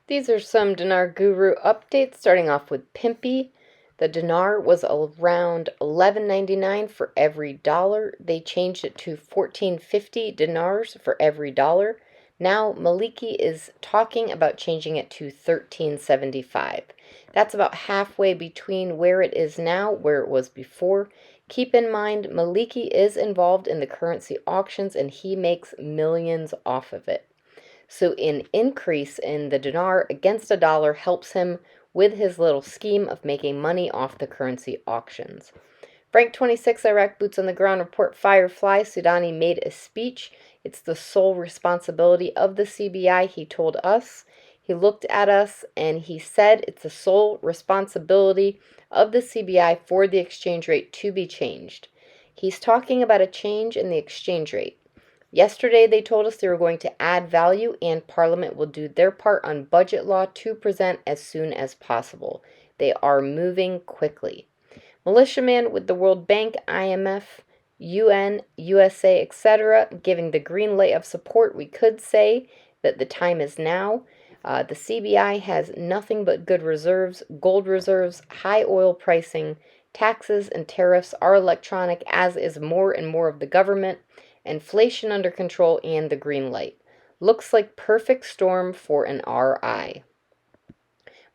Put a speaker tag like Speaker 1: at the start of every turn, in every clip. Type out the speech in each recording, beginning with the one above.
Speaker 1: These are some Dinar Guru updates, starting off with Pimpy. The dinar was around $11.99 for every dollar. They changed it to 14.50 dinars for every dollar. Now Maliki is talking about changing it to 13.75. That's about halfway between where it is now, where it was before. Keep in mind, Maliki is involved in the currency auctions and he makes millions off of it. So an increase in the dinar against a dollar helps him with his little scheme of making money off the currency auctions. Frank 26, Iraq Boots on the Ground report Firefly. Sudani made a speech. It's the sole responsibility of the CBI, he told us. He looked at us and he said it's the sole responsibility of the CBI for the exchange rate to be changed. He's talking about a change in the exchange rate. Yesterday, they told us they were going to add value and Parliament will do their part on budget law to present as soon as possible. They are moving quickly. Militiaman with the World Bank, IMF, UN, USA, etc., giving the green light of support. We could say that the time is now. The CBI has nothing but good reserves, gold reserves, high oil pricing, taxes and tariffs are electronic, as is more and more of the government. Inflation under control, and the green light. Looks like perfect storm for an RI.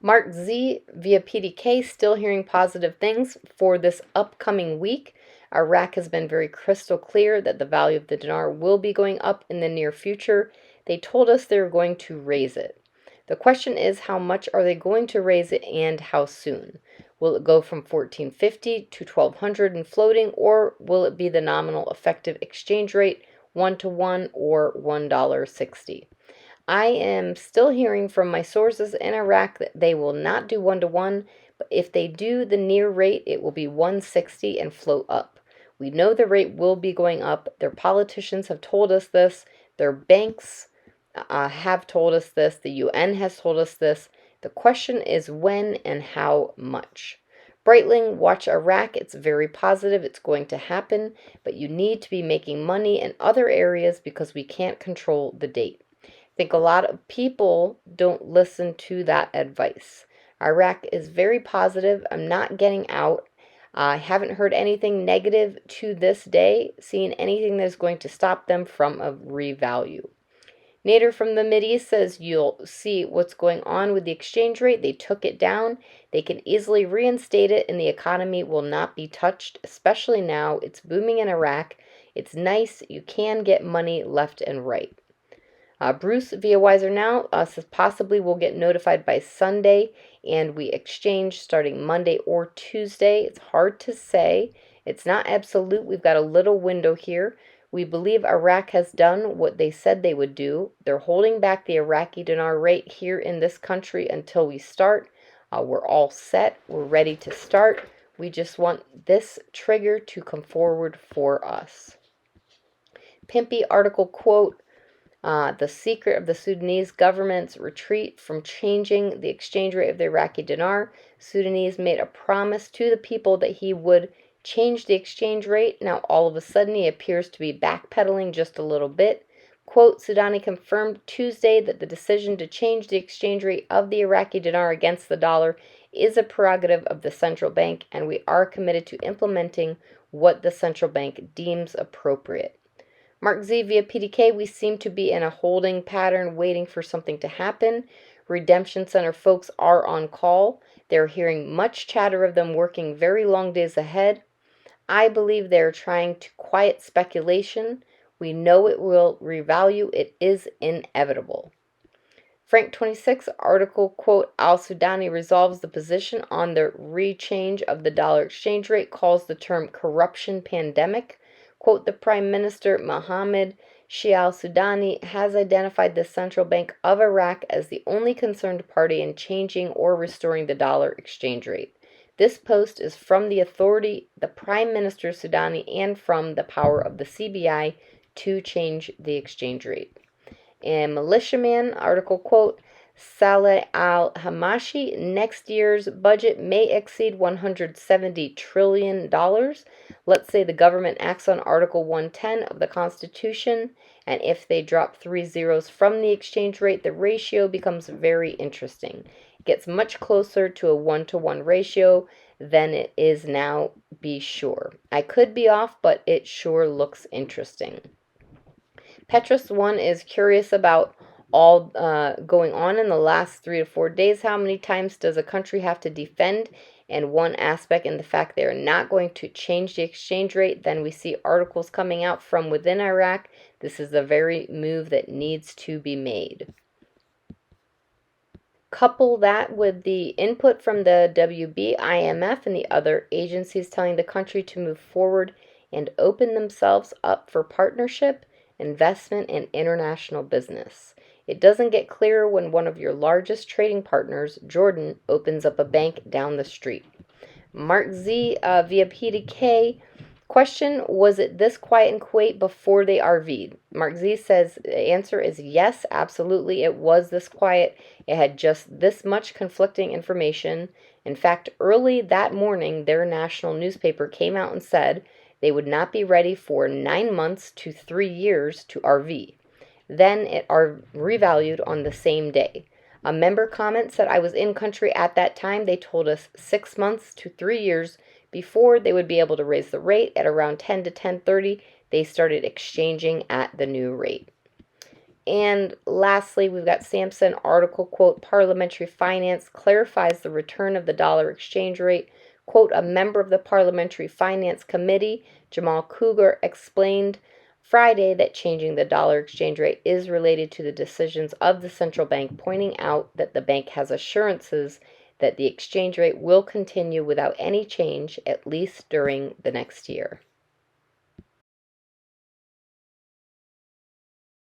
Speaker 1: Mark Z via PDK still hearing positive things for this upcoming week. Iraq has been very crystal clear that the value of the dinar will be going up in the near future. They told us they were going to raise it. The question is, how much are they going to raise it and how soon? Will it go from 1450 to 1200 and floating, or will it be the nominal effective exchange rate 1-to-1 or $1.60? I am still hearing from my sources in Iraq that they will not do 1-to-1, but if they do the near rate, it will be 160 and float up. We know the rate will be going up. Their politicians have told us this. Their banks have told us this. The UN has told us this. The question is when and how much. Breitling, watch Iraq. It's very positive. It's going to happen, but you need to be making money in other areas because we can't control the date. I think a lot of people don't listen to that advice. Iraq is very positive. I'm not getting out. I haven't heard anything negative to this day, seen anything that is going to stop them from a revalue. Nader from the Mideast says you'll see what's going on with the exchange rate. They took it down. They can easily reinstate it and the economy will not be touched, especially now. It's booming in Iraq. It's nice. You can get money left and right. Bruce via Wiser Now says possibly we'll get notified by Sunday and we exchange starting Monday or Tuesday. It's hard to say. It's not absolute. We've got a little window here. We believe Iraq has done what they said they would do. They're holding back the Iraqi dinar rate here in this country until we start. We're all set. We're ready to start. We just want this trigger to come forward for us. Pimpy article quote, the secret of the Sudanese government's retreat from changing the exchange rate of the Iraqi dinar. Sudanese made a promise to the people that he would change the exchange rate. Now all of a sudden he appears to be backpedaling just a little bit. Quote, Sudani confirmed Tuesday that the decision to change the exchange rate of the Iraqi dinar against the dollar is a prerogative of the central bank and we are committed to implementing what the central bank deems appropriate. Mark Z via PDK, we seem to be in a holding pattern waiting for something to happen. Redemption Center folks are on call. They're hearing much chatter of them working very long days ahead. I believe they're trying to quiet speculation. We know it will revalue. It is inevitable. Frank 26 article, quote, Al-Sudani resolves the position on the rechange of the dollar exchange rate, calls the term corruption pandemic. Quote, the Prime Minister Mohammed Shia al-Sudani has identified the Central Bank of Iraq as the only concerned party in changing or restoring the dollar exchange rate. This post is from the authority, the Prime Minister Sudani, and from the power of the CBI to change the exchange rate. And Militiaman article, quote, Saleh al-Hamashi, next year's budget may exceed $170 trillion. Let's say the government acts on Article 110 of the Constitution, and if they drop 3 zeros from the exchange rate, the ratio becomes very interesting. It gets much closer to a 1-to-1 ratio than it is now, be sure. I could be off, but it sure looks interesting. Petrus One is curious about all going on in the last 3 to 4 days. How many times does a country have to defend? And one aspect in the fact they are not going to change the exchange rate. Then we see articles coming out from within Iraq. This is the very move that needs to be made. Couple that with the input from the WB, IMF, and the other agencies telling the country to move forward and open themselves up for partnership, investment, and international business. It doesn't get clearer when one of your largest trading partners, Jordan, opens up a bank down the street. Mark Z via PDK. Question, was it this quiet in Kuwait before they RV'd? Mark Z says the answer is yes, absolutely. It was this quiet. It had just this much conflicting information. In fact, early that morning, their national newspaper came out and said they would not be ready for 9 months to 3 years to RV. Then it revalued on the same day. A member comment said, I was in country at that time. They told us 6 months to 3 years before they would be able to raise the rate. At around 10 to 10:30, they started exchanging at the new rate. And lastly, we've got Sampson article, quote, Parliamentary Finance clarifies the return of the dollar exchange rate. Quote, a member of the Parliamentary Finance Committee, Jamal Cougar, explained Friday that changing the dollar exchange rate is related to the decisions of the central bank, pointing out that the bank has assurances that the exchange rate will continue without any change, at least during the next year.